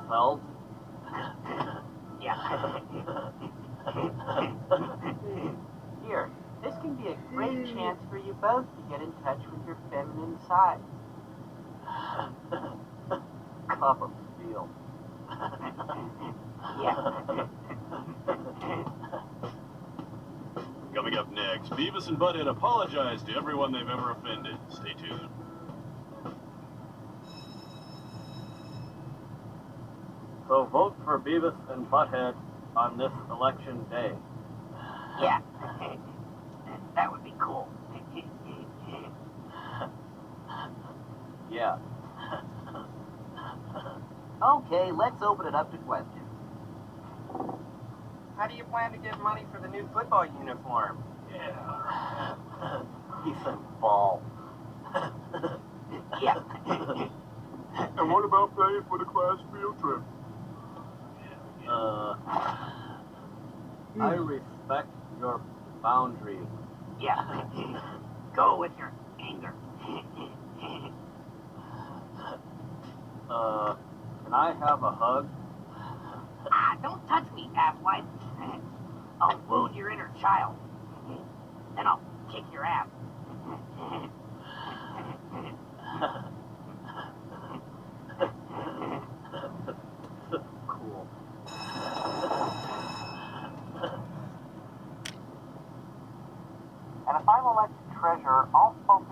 Feld? Yeah. Here, this can be a great chance for you both to get in touch with your feminine side. Cup of steel. Yeah. Coming up next, Beavis and Butthead apologize to everyone they've ever offended. Stay tuned. So vote for Beavis and Butthead on this election day. Yeah. That would be cool. Yeah. Okay, let's open it up to questions. How do you plan to get money for the new football uniform? Yeah. Decent ball. Yeah. And what about paying for the class field trip? I respect your boundaries. Yeah. Go with your anger. Can I have a hug? Ah, don't touch me, asswipe. I'll wound your inner child. Then I'll kick your ass. Cool. And if I'm elected treasurer, I'll focus